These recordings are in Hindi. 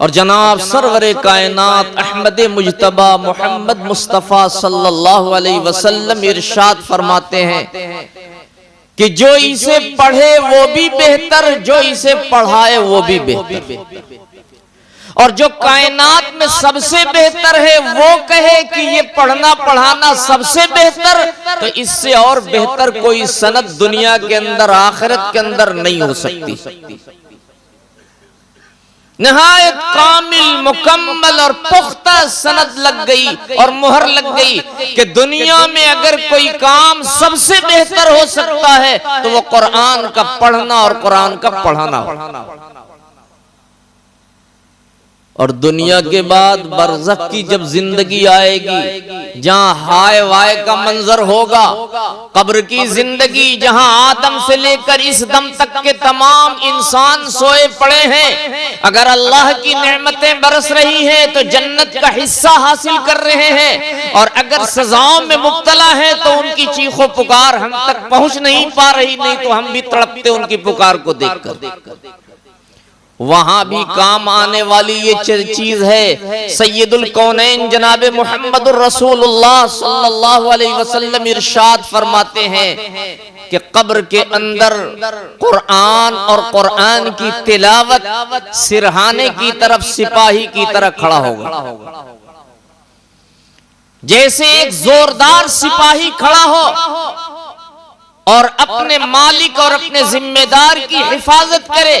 और जनाब सरवरे कायनात अहमद मुजतबा मोहम्मद मुस्तफ़ा सल्लल्लाहु अलैहि वसल्लम इरशाद फरमाते हैं कि जो इसे पढ़े वो भी बेहतर, जो इसे पढ़ाए वो भी बेहतर। और जो कायनात में सबसे बेहतर है वो कहे कि ये पढ़ना पढ़ाना सबसे बेहतर, तो इससे और बेहतर कोई सनद दुनिया के अंदर आखिरत के अंदर नहीं हो सकती। नहायत कामिल मुकम्मल और पुख्ता सनद लग गई और मुहर लग गई कि दुनिया में अगर कोई काम सबसे बेहतर हो सकता है तो वो कुरान का पढ़ना और कुरान का पढ़ाना। और दुनिया के बाद बरज़ख की जब जिंदगी आएगी, जहां हाय वाय का मंजर होगा, कब्र की जिंदगी जहां आदम से लेकर इस दम तक के तमाम इंसान सोए पड़े हैं, अगर अल्लाह की नेमतें बरस रही हैं तो जन्नत का हिस्सा हासिल कर रहे हैं, और अगर सजाओं में मुब्तला हैं तो उनकी चीखों पुकार हम तक पहुंच नहीं पा रही, नहीं तो हम भी तड़पते उनकी पुकार को देखकर। वहां भी काम आने वाली ये चीज है। सैयदुल कौनैन जनाब मुहम्मदुर रसूलुल्लाह सल्लल्लाहु अलैहि वसल्लम इरशाद फरमाते हैं कि कब्र के अंदर कुरान और कुरान की तिलावत सिरहाने की तरफ सिपाही की तरह खड़ा होगा। जैसे एक जोरदार सिपाही खड़ा हो और अपने मालिक और अपने जिम्मेदार की हिफाजत करे,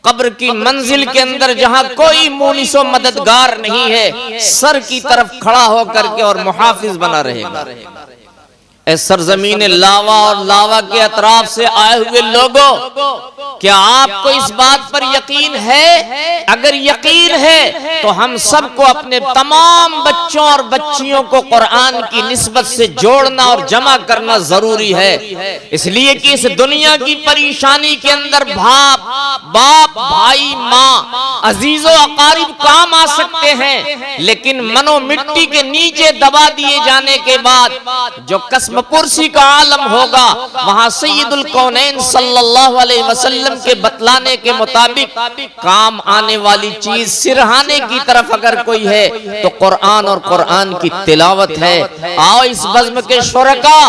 कब्र की मंजिल के अंदर जहां कोई मुनीसो मददगार नहीं है, सर की तरफ खड़ा होकर के और मुहाफिज बना रहेगा। सरजमीन लावा और लावा के अतराफ से आए हुए लोगों, क्या आपको इस बात पर यकीन है? अगर यकीन है तो हम सबको अपने तमाम बच्चों और बच्चियों को कुरान की निस्बत से जोड़ना और जमा करना जरूरी है। इसलिए कि इस दुनिया की परेशानी के अंदर बाप भाई माँ अजीजों अकारिब काम आ सकते हैं, लेकिन मनो मिट्टी के नीचे दबा दिए जाने के बाद जो कसम पुरसी का आलम होगा, वहां सैयदुल कौनैन सल्लल्लाहु अलैहि वसल्लम के बतलाने के मुताबिक काम आने वाली चीज सिरहाने की तरफ अगर कोई है तो कुरान और कुरान की तिलावत है। आओ इस बज़्म के शुरका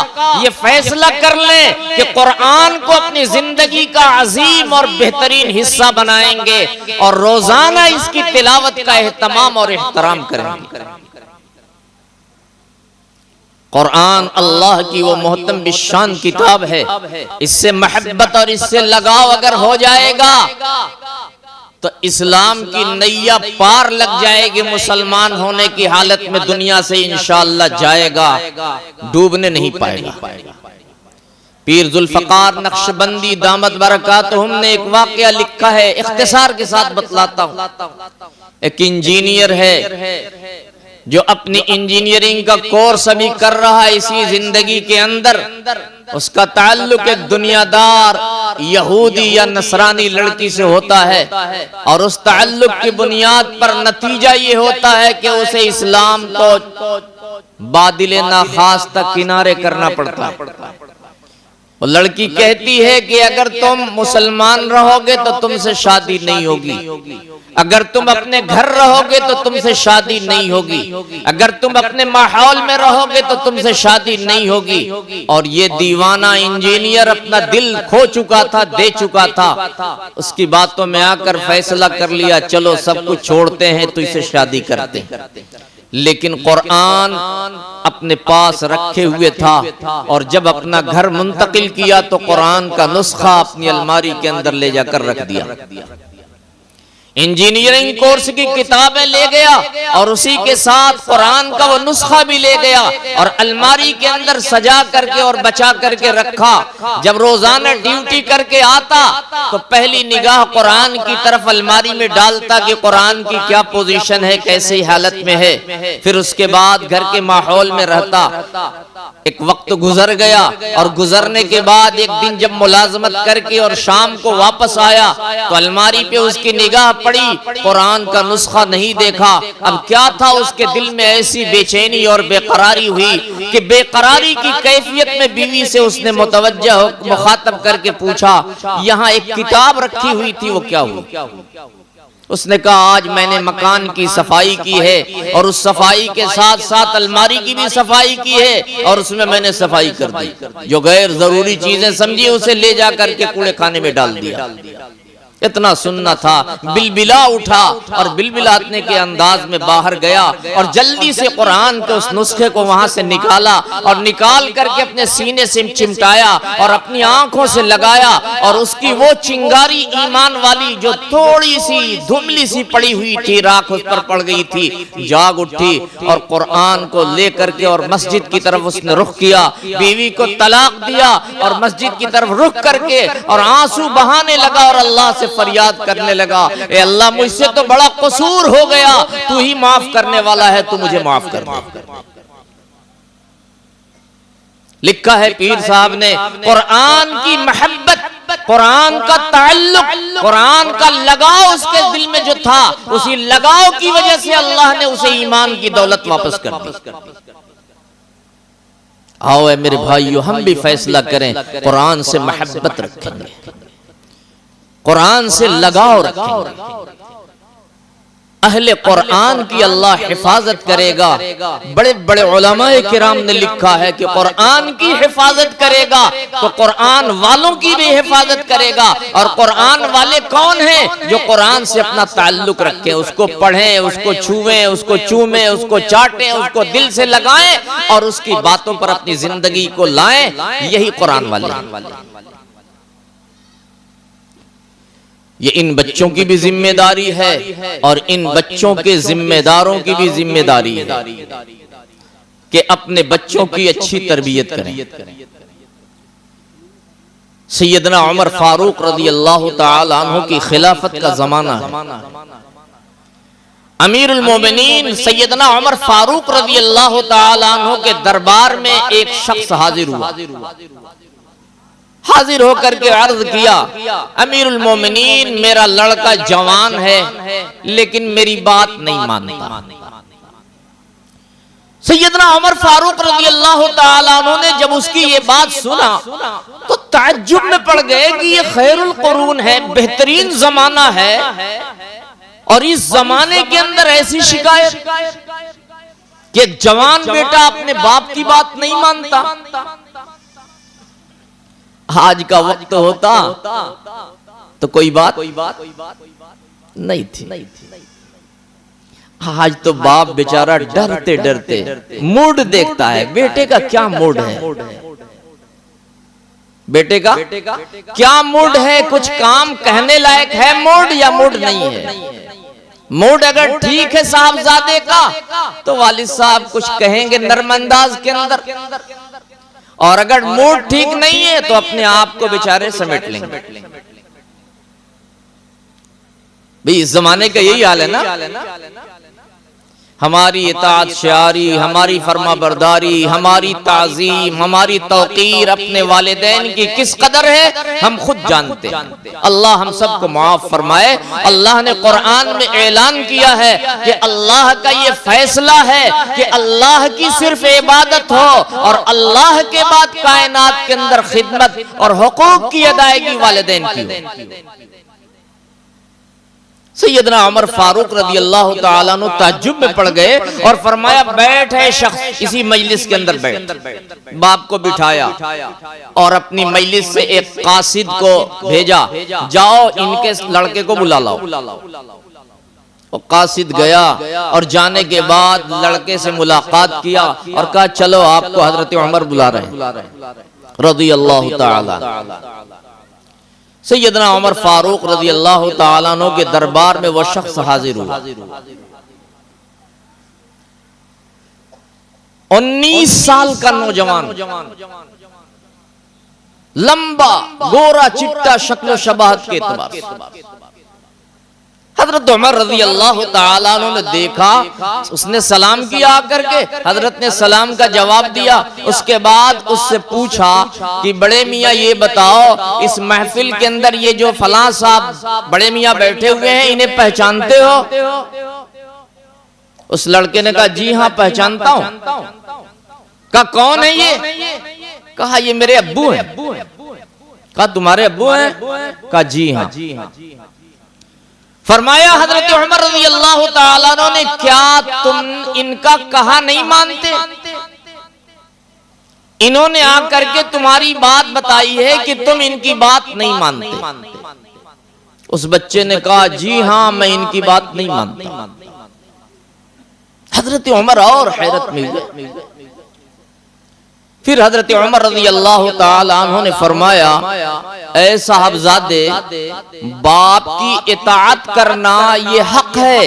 ये फैसला कर लें कि कुरान को अपनी जिंदगी का अजीम और बेहतरीन हिस्सा बनाएंगे और रोजाना इसकी तिलावत का एहतमाम और एहतराम करेंगे। कुरान अल्लाह की वो मोहतम बिशान किताब है, इससे मोहब्बत और इससे लगाव अगर हो जाएगा तो इस्लाम की नैया पार लग जाएगी। मुसलमान होने की हालत में दुनिया से इंशाअल्लाह जाएगा, डूबने नहीं पाएगा। पीर जुल्फकार नक्शबंदी दामद बरकातुहुम ने एक वाकया लिखा है, इख्तिसार के साथ बतलाता हूं। एक इंजीनियर है जो अपनी इंजीनियरिंग का कोर्स अभी कर रहा है इसी जिंदगी के अंदर। उसका ताल्लुक एक दुनियादार यहूदी या नसरानी लड़की से होता है और उस ताल्लुक की बुनियाद पर नतीजा ये होता है कि उसे इस्लाम को बादिल नाखास तक किनारे करना पड़ता है। वो लड़की कहती है कि अगर तुम मुसलमान रहोगे तो तुमसे शादी नहीं होगी, अगर तुम अपने घर रहोगे तो तुमसे शादी नहीं होगी, अगर तुम अपने माहौल में रहोगे तो तुमसे शादी नहीं होगी। और ये दीवाना इंजीनियर अपना दिल खो चुका था, दे चुका था। उसकी बातों में आकर फैसला कर लिया, चलो सब कुछ छोड़ते हैं तो इसे शादी करते हैं। लेकिन कुरान अपने पास रखे हुए था और जब अपना घर मुंतकिल किया तो कुरान का नुस्खा अपनी अलमारी के अंदर ले जाकर रख दिया। इंजीनियरिंग कोर्स की किताबें ले गया और उसी के साथ कुरान का वो नुस्खा भी ले गया और अलमारी के अंदर सजा करके और बचा करके रखा। जब रोजाना ड्यूटी करके आता तो पहली निगाह कुरान की तरफ अलमारी में डालता कि कुरान की क्या पोजीशन है, कैसी हालत में है। फिर उसके बाद घर के माहौल में रहता। एक वक्त गुजर गया और गुजरने के बाद एक दिन जब मुलाजमत करके और शाम को वापस आया तो अलमारी पे उसकी निगाह पड़ी, कुरान का नुस्खा नहीं देखा। अब क्या था, उसके दिल में ऐसी बेचैनी और बेकरारी हुई कि बेकरारी की कैफियत में बीवी से उसने मुतवज्जा मुखातब करके पूछा, यहाँ एक किताब रखी हुई थी, वो क्या हुई? उसने कहा आज मैंने मकान की सफाई की है और उस सफाई के साथ साथ अलमारी की भी सफाई की है और उसमें मैंने सफाई कर दी। जो गैर जरूरी चीजें समझी उसे ले जा करके कूड़े खाने में डाल दिया। इतना सुनना था, बिलबिला उठा और बिलबिलाने के अंदाज में बाहर गया और जल्दी से कुरान के उस नुस्खे को वहां से निकाला और निकाल करके अपने सीने से चिमटाया और अपनी आंखों से लगाया और उसकी वो चिंगारी ईमान वाली जो थोड़ी सी धुंधली सी पड़ी हुई थी, राख उस पर पड़ गई थी, जाग उठी और कुरान को लेकर के और मस्जिद की तरफ उसने रुख किया। बीवी को तलाक दिया और मस्जिद की तरफ रुख करके और आंसू बहाने लगा और अल्लाह से फरियाद करने लगा, ए अल्लाह मुझसे तो बड़ा कसूर हो गया, तू ही माफ करने वाला है, तू मुझे माफ कर दे। लिखा है पीर साहब ने, कुरान की मोहब्बत, कुरान का ताल्लुक, कुरान का लगाव उसके दिल में जो था, उसी लगाव की वजह से अल्लाह ने उसे ईमान की दौलत वापस कर दी। आओ ए मेरे भाइयों, हम भी फैसला करें, कुरान से मोहब्बत रखेंगे, कुरान से लगाव रखेंगे। अहले कुरान की अल्लाह हिफाजत करेगा। बड़े बड़े उलमाए किराम ने लिखा है कि कुरान की हिफाजत करेगा तो कुरान वालों की भी हिफाजत करेगा। और कुरान वाले कौन हैं? जो कुरान से अपना ताल्लुक रखें, उसको पढ़ें, उसको छुएं, उसको चूमें, उसको चाटें, उसको दिल से लगाएं और उसकी बातों पर अपनी जिंदगी को लाएं। यही कुरान वाले। ये इन बच्चों की भी जिम्मेदारी है और इन बच्चों के जिम्मेदारों की भी जिम्मेदारी है कि अपने बच्चों की अच्छी तरबियत करें। सैयदना उमर फारूक रज़ी अल्लाह तआला अन्हु की खिलाफत का जमाना है। अमीरुल मोमिनीन सैयदना उमर फारूक रज़ी अल्लाह तआला अन्हु के दरबार में एक शख्स हाजिर हुआ। हाजिर होकर के अर्ज किया, अमीरुल मोमिनीन मेरा लड़का जवान है लेकिन मेरी बात नहीं मानता। सैयदना उमर फारूक रज़ी अल्लाह तआला अन्हु ने जब उसकी ये बात सुना तो ताज्जुब में पड़ गए कि ये खैरुल कुरून है, बेहतरीन जमाना है और इस जमाने के अंदर ऐसी शिकायत कि जवान बेटा अपने बाप की बात नहीं मानता। आज का वक्त होता तो कोई बात नहीं थी। आज तो बाप बेचारा डरते डरते मूड देखता है, बेटे का क्या मूड है, बेटे का क्या मूड है, कुछ काम कहने लायक है मूड या मूड नहीं है। मूड अगर ठीक है साहबजादे का तो वालिद साहब कुछ कहेंगे नर्म अंदाज के अंदर, और अगर मूड ठीक नहीं है तो अपने आप को बेचारे समेट लेंगे। भाई इस जमाने का यही हाल है ना। हमारी इताअत शारी, हमारी फर्माबरदारी, हमारी ताज़ीम, हमारी तौक़ीर अपने वालिदैन की किस कदर है हम खुद जानते हैं। अल्लाह हम सबको माफ फरमाए। अल्लाह ने कुरान में ऐलान किया है कि अल्लाह का ये फैसला है कि अल्लाह की सिर्फ इबादत हो और अल्लाह के बाद कायनात के अंदर खिदमत और हुकूक की अदायगी वालिदैन की हो। सैयदना उमर फारूक रज़ी अल्लाह तआला अन्हु ताज्जुब में पड़ गए और फरमाया बैठ है शख्स इसी मजलिस के अंदर बैठ। बाप को बिठाया और अपनी मजलिस से एक कासिद को भेजा, जाओ इनके लड़के को बुला लाओ। और कासिद गया और जाने के बाद लड़के से मुलाकात किया और कहा चलो आपको हजरत उमर बुला रहे रज़ी अल्लाह तआला। सैयदना उमर फारूक रज़ी अल्लाह तआला अन्हु के दरबार में वह शख्स हाजिर हुआ। 19 साल का नौजवान, लंबा गोरा चिट्टा शक्ल शबाहत के एतबार से। हजरत उमर रज़ी अल्लाह तआला अन्हु ने देखा, उसने सलाम किया आकर के, हजरत ने सलाम का जवाब दिया। उसके बाद उससे पूछा कि बड़े मियाँ ये बताओ इस महफिल के अंदर ये जो फलां साहब बड़े मियाँ बैठे हुए हैं इन्हें पहचानते हो? उस लड़के ने कहा जी हाँ पहचानता हूँ। कहा कौन है ये? कहा ये मेरे अब्बू हैं। कहा तुम्हारे अब्बू हैं? कहा जी हाँ। फरमाया हजरत उमर रज़ी अल्लाह ताला अन्हु ने, क्या तुम इनका कहा नहीं मानते? इन्होंने आकर के तुम्हारी बात बताई है कि तुम इनकी बात नहीं मानते। उस बच्चे ने कहा, जी हां, मैं इनकी बात नहीं मानता। हजरत उमर और हैरत में गए। फिर हजरत उमर रज़ी अल्लाह ताला अन्हु ने फरमाया, ऐ साहबजादे, बाप की इताअत करना ये हक है।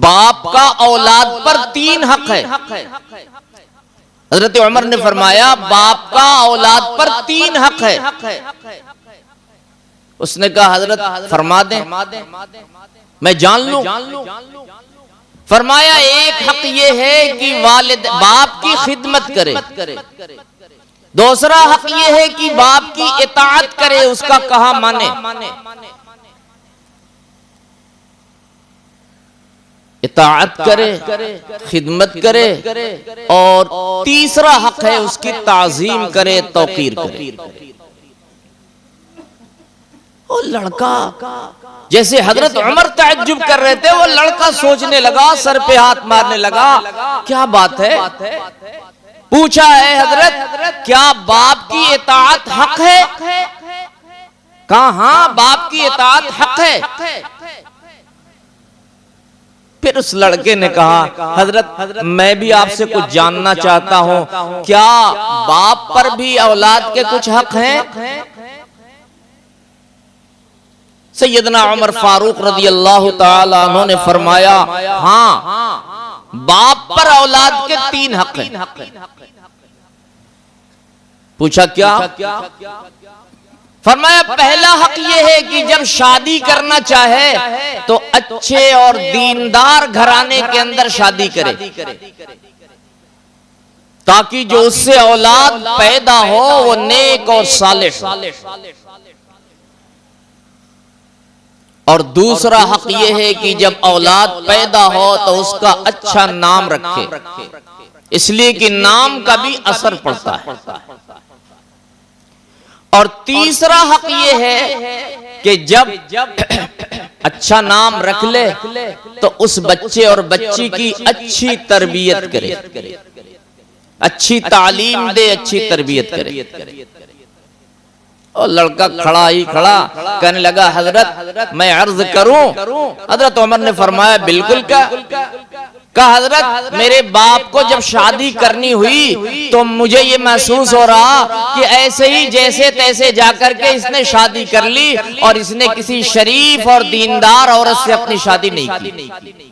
बाप का औलाद पर 3 हक है। हजरत उमर ने फरमाया, बाप का औलाद पर 3 हक है। उसने कहा, हजरत फरमा दें, मैं जान लूं। फरमाया, एक हक ये है कि वालिद बाप की खिदमत करे, दूसरा हक ये है कि बाप की इताअत करे, उसका कहा माने। इताअत करे, खिदमत करे, और तीसरा हक है उसकी ताजीम करे, तौकीर करे। वो लड़का, जैसे हजरत उमर ताज्जुब कर रहे थे, वो लड़का सोचने लगा, सर पे हाथ मारने लगा, क्या बात है? पूछा है, हजरत क्या बाप की इताअत हक है? कहा हां, बाप की इताअत हक है। फिर उस लड़के ने कहा, हजरत मैं भी आपसे कुछ जानना चाहता हूं, क्या बाप पर भी औलाद के कुछ हक हैं? सैयदना उमर फारूक रज़ी अल्लाह ताला अन्हु ने फरमाया, हां, बाप पर औलाद के 3 हक हैं। पूछा क्या? फरमाया, पहला हक ये है कि जब शादी करना चाहे तो अच्छे और दीनदार घराने के अंदर शादी करे, ताकि जो उससे औलाद पैदा हो वो नेक और सालिह हो। और दूसरा हक ये है कि जब औलाद पैदा हो तो उसका अच्छा नाम रखे, इसलिए कि नाम का भी असर पड़ता है। और तीसरा हक ये है कि जब अच्छा नाम रख ले तो उस बच्चे और बच्ची की अच्छी तरबियत करे, अच्छी तालीम दे, अच्छी तरबियत करे। और लड़का खड़ा ही खड़ा कहने लगा, हजरत मैं अर्ज करूं? हजरत उमर ने फरमाया, बिल्कुल। कहा, हजरत मेरे बाप को जब शादी करनी हुई तो मुझे ये महसूस हो रहा कि ऐसे ही जैसे तैसे जाकर के इसने शादी कर ली, और इसने किसी शरीफ और दीनदार औरत से अपनी शादी नहीं की।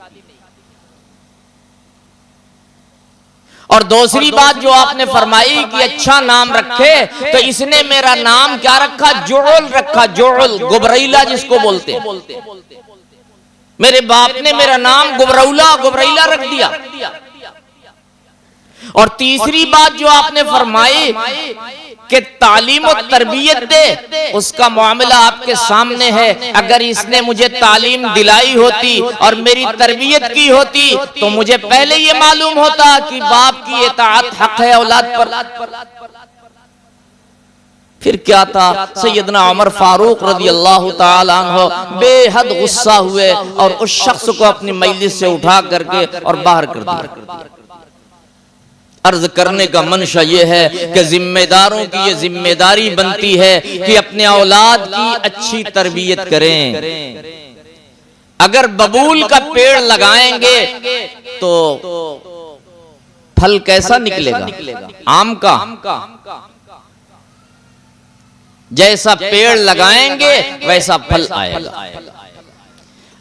और दूसरी बात जो आपने फरमाई कि अच्छा नाम रखे, तो इसने मेरा नाम क्या रखा? जोल रखा, जोल, गुबरैला जिसको बोलते हैं। मेरे बाप ने मेरा नाम गुबरैला रख दिया। और तीसरी बात जो आपने फरमाई कि तालीम और तरबियत दे, उसका मामला आपके सामने है। अगर इसने मुझे तालीम दिलाई होती और मेरी तरबियत की होती तो मुझे पहले ये मालूम होता कि बाप की इताअत हक है औलाद पर। फिर क्या था, सैयदना उमर फारूक रज़ी अल्लाह ताला अन्हु बेहद गुस्सा हुए और उस शख्स को अपनी मजलिस से उठा करके और बाहर कर दिया। अर्ज करने का मंशा ये है कि जिम्मेदारों की ये जिम्मेदारी बनती है कि अपने औलाद की अच्छी तरबियत करें। अगर बबूल का पेड़ लगाएंगे तो फल कैसा निकलेगा? आम का। जैसा पेड़ लगाएंगे वैसा फल आएगा।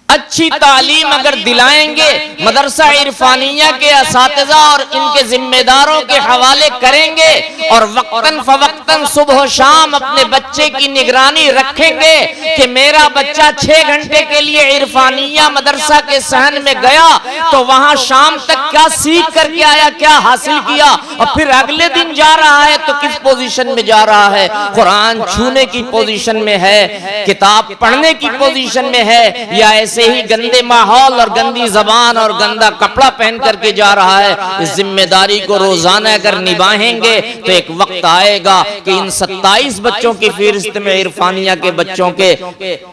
अच्छी तालीम अगर दिलाएंगे, मदरसा इरफानिया के असातिज़ा और इनके जिम्मेदारों के हवाले करेंगे और वक्तन फवक्तन सुबह शाम अपने बच्चे की निगरानी रखेंगे कि मेरा बच्चा 6 घंटे के लिए इरफानिया मदरसा के सहन में गया तो वहां शाम तक क्या सीख करके आया, क्या हासिल किया, और फिर अगले दिन जा रहा है तो किस पोजीशन में जा रहा है? कुरान छूने की पोजीशन में है, किताब पढ़ने की पोजीशन में है, या ऐसे ही गंदे माहौल और गंदी जबान और गंदा कपड़ा पहन करके जा रहा है? इस जिम्मेदारी को रोजाना अगर निभाएंगे तो एक वक्त आएगा कि इन 27 बच्चों की फहरिस्त में इरफानिया के बच्चों के,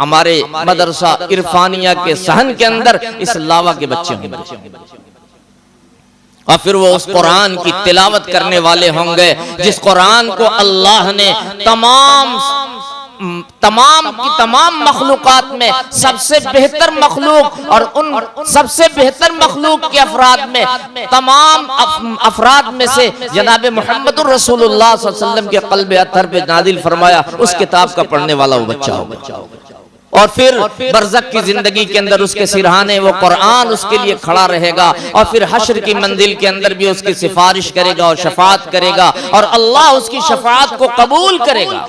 हमारे मदरसा इरफानिया के सहन के अंदर इस लावा के बच्चे होंगे, और फिर वो उस कुरान की तिलावत करने वाले होंगे जिस कुरान को अल्लाह ने तमाम की तमाम मखलूकात में सबसे बेहतर मखलूक और उन सबसे बेहतर मखलूक के अफराद में, तमाम अफराद में से जनाब मुहम्मदुर रसूलुल्लाह सल्लल्लाहु अलैहि वसल्लम के क़ल्ब अतहर पे नादिल फरमाया, उस किताब का पढ़ने वाला वो बच्चा होगा। और फिर बरज़ख की जिंदगी के अंदर उसके सिरहाने वो कुरान उसके लिए खड़ा रहेगा, और फिर हश्र की मंजिल के अंदर भी उसकी सिफारिश करेगा और शफाअत करेगा, और अल्लाह उसकी शफाअत को कबूल करेगा।